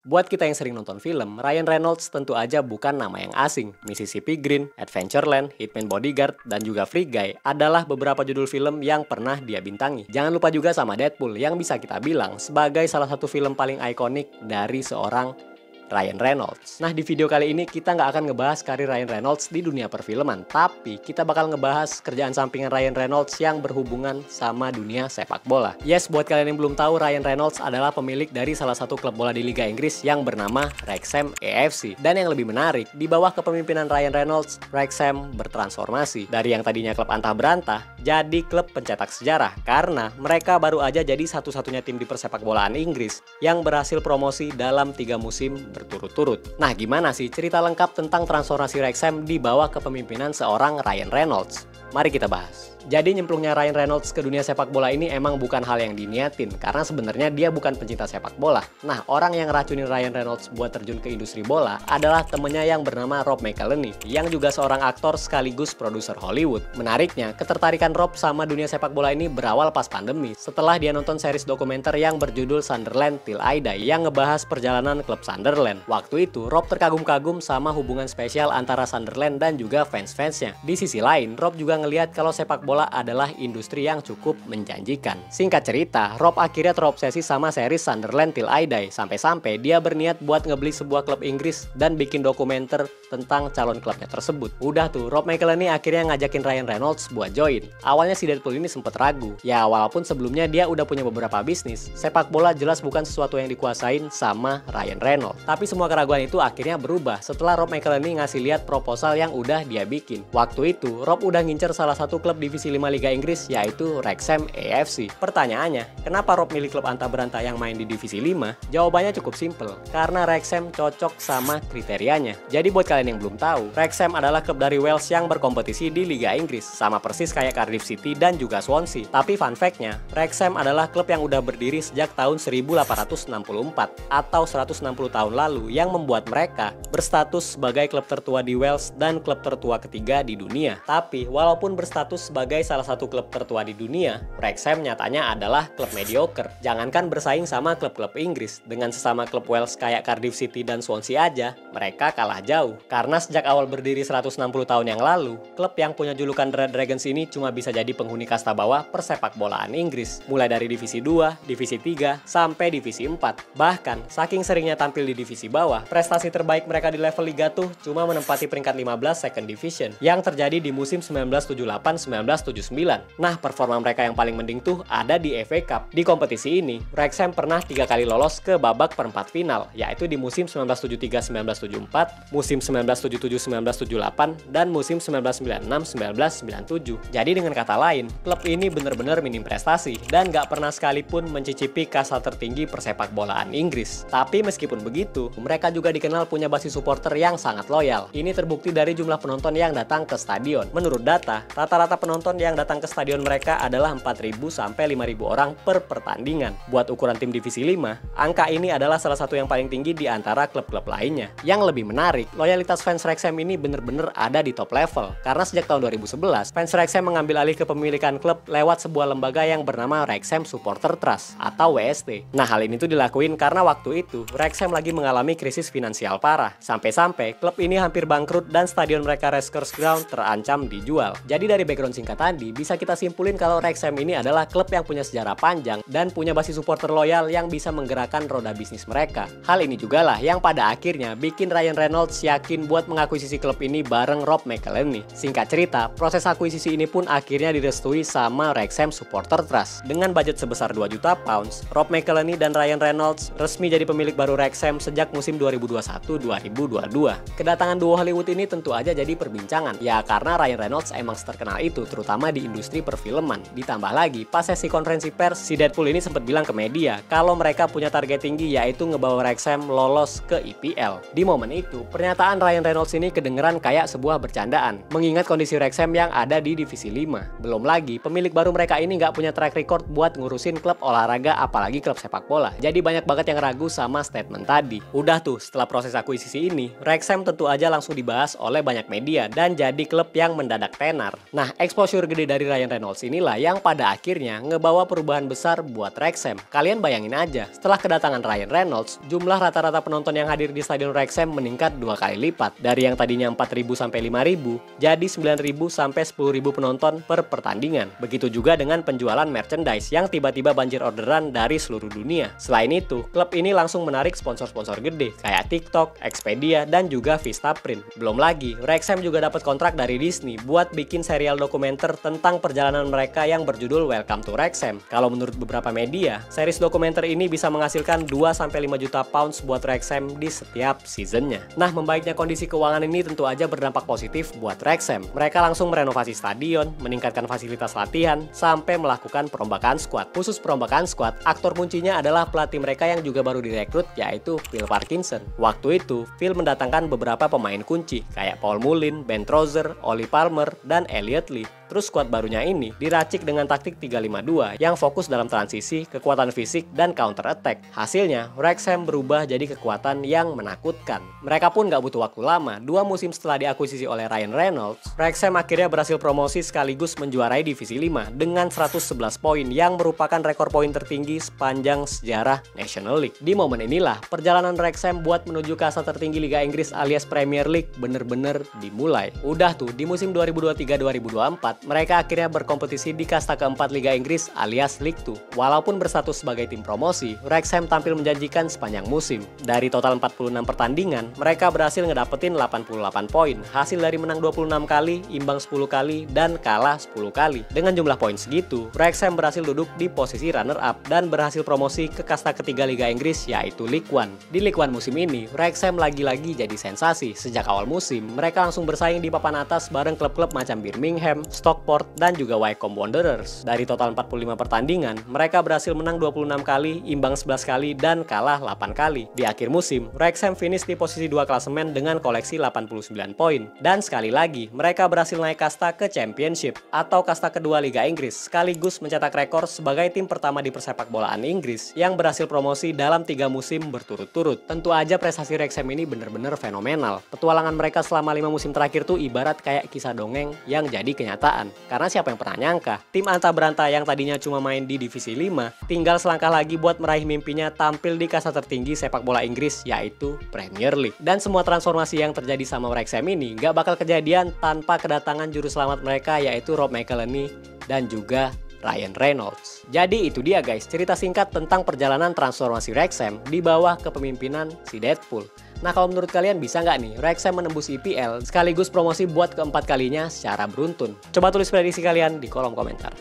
Buat kita yang sering nonton film, Ryan Reynolds tentu aja bukan nama yang asing. Mississippi Green, Adventureland, Hitman Bodyguard, dan juga Free Guy adalah beberapa judul film yang pernah dia bintangi. Jangan lupa juga sama Deadpool yang bisa kita bilang sebagai salah satu film paling ikonik dari seorang Ryan Reynolds. Nah, di video kali ini kita nggak akan ngebahas karir Ryan Reynolds di dunia perfilman, tapi kita bakal ngebahas kerjaan sampingan Ryan Reynolds yang berhubungan sama dunia sepak bola. Yes, buat kalian yang belum tahu, Ryan Reynolds adalah pemilik dari salah satu klub bola di Liga Inggris yang bernama Wrexham AFC. Dan yang lebih menarik, di bawah kepemimpinan Ryan Reynolds, Wrexham bertransformasi dari yang tadinya klub antah berantah jadi klub pencetak sejarah karena mereka baru aja jadi satu-satunya tim di persepak bolaan Inggris yang berhasil promosi dalam 3 musim berturut-turut. Nah, gimana sih cerita lengkap tentang transformasi Wrexham di bawah kepemimpinan seorang Ryan Reynolds? Mari kita bahas. Jadi nyemplungnya Ryan Reynolds ke dunia sepak bola ini emang bukan hal yang diniatin karena sebenarnya dia bukan pencinta sepak bola. Nah, orang yang racunin Ryan Reynolds buat terjun ke industri bola adalah temennya yang bernama Rob McElhenney yang juga seorang aktor sekaligus produser Hollywood. Menariknya, ketertarikan Rob sama dunia sepak bola ini berawal pas pandemi setelah dia nonton series dokumenter yang berjudul Sunderland Till I Die yang ngebahas perjalanan klub Sunderland. Waktu itu, Rob terkagum-kagum sama hubungan spesial antara Sunderland dan juga fans-fansnya. Di sisi lain, Rob juga ngelihat kalau sepak bola adalah industri yang cukup menjanjikan. Singkat cerita, Rob akhirnya terobsesi sama series Sunderland Till I Die sampai-sampai dia berniat buat ngebeli sebuah klub Inggris dan bikin dokumenter tentang calon klubnya tersebut. Udah tuh, Rob McElhenney akhirnya ngajakin Ryan Reynolds buat join. Awalnya si Deadpool ini sempet ragu. Ya, walaupun sebelumnya dia udah punya beberapa bisnis, sepak bola jelas bukan sesuatu yang dikuasain sama Ryan Reynolds. Tapi semua keraguan itu akhirnya berubah setelah Rob McElhenney ngasih lihat proposal yang udah dia bikin. Waktu itu, Rob udah ngincer salah satu klub divisi 5 Liga Inggris yaitu Wrexham AFC. Pertanyaannya, kenapa Rob milih klub antah berantah yang main di divisi 5? Jawabannya cukup simpel, karena Wrexham cocok sama kriterianya. Jadi buat kalian yang belum tahu, Wrexham adalah klub dari Wales yang berkompetisi di Liga Inggris, sama persis kayak Cardiff City dan juga Swansea. Tapi fun fact-nya, Wrexham adalah klub yang udah berdiri sejak tahun 1864 atau 160 tahun lalu yang membuat mereka berstatus sebagai klub tertua di Wales dan klub tertua ketiga di dunia. Tapi walaupun berstatus sebagai salah satu klub tertua di dunia, Wrexham nyatanya adalah klub mediocre. Jangankan bersaing sama klub-klub Inggris, dengan sesama klub Wales kayak Cardiff City dan Swansea aja, mereka kalah jauh. Karena sejak awal berdiri 160 tahun yang lalu, klub yang punya julukan Red Dragons ini cuma bisa jadi penghuni kasta bawah persepak bolaan Inggris, mulai dari divisi 2, divisi 3, sampai divisi 4. Bahkan, saking seringnya tampil di divisi bawah, prestasi terbaik mereka di level Liga tuh cuma menempati peringkat 15 Second Division, yang terjadi di musim 1978-1979. Nah, performa mereka yang paling mending tuh ada di FA Cup. Di kompetisi ini, Wrexham pernah 3 kali lolos ke babak perempat final, yaitu di musim 1973-1974, musim 1977-1978, dan musim 1996-1997. Jadi dengan kata lain, klub ini bener-bener minim prestasi dan gak pernah sekalipun mencicipi kasta tertinggi persepak bolaan Inggris. Tapi meskipun begitu, mereka juga dikenal punya basis supporter yang sangat loyal. Ini terbukti dari jumlah penonton yang datang ke stadion. Menurut data, rata-rata penonton yang datang ke stadion mereka adalah 4.000 sampai 5.000 orang per pertandingan. Buat ukuran tim divisi 5, angka ini adalah salah satu yang paling tinggi di antara klub-klub lainnya. Yang lebih menarik, loyalitas fans Wrexham ini bener-bener ada di top level. Karena sejak tahun 2011, fans Wrexham mengambil alih kepemilikan klub lewat sebuah lembaga yang bernama Wrexham Supporter Trust atau WST. Nah, hal ini tuh dilakuin karena waktu itu Wrexham lagi mengalami krisis finansial parah. Sampai-sampai klub ini hampir bangkrut dan stadion mereka Racehurst Ground terancam dijual. Jadi dari background singkat tadi, bisa kita simpulin kalau Wrexham ini adalah klub yang punya sejarah panjang dan punya basis supporter loyal yang bisa menggerakkan roda bisnis mereka. Hal ini juga lah yang pada akhirnya bikin Ryan Reynolds yakin buat mengakuisisi klub ini bareng Rob McElhenney. Singkat cerita, proses akuisisi ini pun akhirnya direstui sama Wrexham Supporter Trust. Dengan budget sebesar 2 juta pounds, Rob McElhenney dan Ryan Reynolds resmi jadi pemilik baru Wrexham sejak musim 2021-2022. Kedatangan duo Hollywood ini tentu aja jadi perbincangan. Ya karena Ryan Reynolds emang terkenal itu, terutama di industri perfilman. Ditambah lagi, pas sesi konferensi pers, si Deadpool ini sempat bilang ke media kalau mereka punya target tinggi yaitu ngebawa Wrexham lolos ke EPL. Di momen itu, pernyataan Ryan Reynolds ini kedengeran kayak sebuah bercandaan, mengingat kondisi Wrexham yang ada di divisi 5. Belum lagi, pemilik baru mereka ini nggak punya track record buat ngurusin klub olahraga apalagi klub sepak bola. Jadi banyak banget yang ragu sama statement tadi. Udah tuh, setelah proses akuisisi ini, Wrexham tentu aja langsung dibahas oleh banyak media dan jadi klub yang mendadak tenar. Nah, exposure gede dari Ryan Reynolds inilah yang pada akhirnya ngebawa perubahan besar buat Wrexham. Kalian bayangin aja, setelah kedatangan Ryan Reynolds, jumlah rata-rata penonton yang hadir di Stadion Wrexham meningkat 2 kali lipat. Dari yang tadinya 4.000 sampai 5.000, jadi 9.000 sampai 10.000 penonton per pertandingan. Begitu juga dengan penjualan merchandise yang tiba-tiba banjir orderan dari seluruh dunia. Selain itu, klub ini langsung menarik sponsor-sponsor gede kayak TikTok, Expedia, dan juga Vistaprint. Belum lagi, Wrexham juga dapat kontrak dari Disney buat bikin serial dokumenter tentang perjalanan mereka yang berjudul Welcome to Wrexham. Kalau menurut beberapa media, series dokumenter ini bisa menghasilkan 2-5 juta pounds buat Wrexham di setiap seasonnya. Nah, membaiknya kondisi keuangan ini tentu aja berdampak positif buat Wrexham. Mereka langsung merenovasi stadion, meningkatkan fasilitas latihan, sampai melakukan perombakan skuad. Khusus perombakan skuad, aktor kuncinya adalah pelatih mereka yang juga baru direkrut, yaitu Phil Parkinson. Waktu itu, Phil mendatangkan beberapa pemain kunci, kayak Paul Mullin, Ben Trozer, Oli Palmer, dan Elliot Lee. Terus skuad barunya ini diracik dengan taktik 3-5-2 yang fokus dalam transisi, kekuatan fisik, dan counter attack. Hasilnya, Wrexham berubah jadi kekuatan yang menakutkan. Mereka pun gak butuh waktu lama, 2 musim setelah diakuisisi oleh Ryan Reynolds, Wrexham akhirnya berhasil promosi sekaligus menjuarai divisi 5 dengan 111 poin yang merupakan rekor poin tertinggi sepanjang sejarah National League. Di momen inilah, perjalanan Wrexham buat menuju kasta tertinggi Liga Inggris alias Premier League bener-bener dimulai. Udah tuh, di musim 2023-2024, mereka akhirnya berkompetisi di kasta keempat Liga Inggris alias League 2. Walaupun berstatus sebagai tim promosi, Wrexham tampil menjanjikan sepanjang musim. Dari total 46 pertandingan, mereka berhasil ngedapetin 88 poin, hasil dari menang 26 kali, imbang 10 kali, dan kalah 10 kali. Dengan jumlah poin segitu, Wrexham berhasil duduk di posisi runner-up dan berhasil promosi ke kasta ketiga Liga Inggris yaitu League One. Di League One musim ini, Wrexham lagi-lagi jadi sensasi. Sejak awal musim, mereka langsung bersaing di papan atas bareng klub-klub macam Birmingham, Stockport, dan juga Wycombe Wanderers. Dari total 45 pertandingan, mereka berhasil menang 26 kali, imbang 11 kali, dan kalah 8 kali. Di akhir musim, Wrexham finish di posisi 2 klasemen dengan koleksi 89 poin. Dan sekali lagi, mereka berhasil naik kasta ke Championship atau kasta kedua Liga Inggris, sekaligus mencetak rekor sebagai tim pertama di persepak bolaan Inggris yang berhasil promosi dalam 3 musim berturut-turut. Tentu aja prestasi Wrexham ini bener-bener fenomenal. Petualangan mereka selama 5 musim terakhir tuh ibarat kayak kisah dongeng yang jadi kenyataan. Karena siapa yang pernah nyangka, tim anta beranta yang tadinya cuma main di divisi 5, tinggal selangkah lagi buat meraih mimpinya tampil di kasta tertinggi sepak bola Inggris yaitu Premier League. Dan semua transformasi yang terjadi sama Wrexham ini gak bakal kejadian tanpa kedatangan juru selamat mereka yaitu Rob McElhenney dan juga Ryan Reynolds. Jadi itu dia guys, cerita singkat tentang perjalanan transformasi Wrexham di bawah kepemimpinan si Deadpool. Nah, kalau menurut kalian bisa nggak nih Wrexham menembus EPL sekaligus promosi buat keempat kalinya secara beruntun? Coba tulis prediksi kalian di kolom komentar.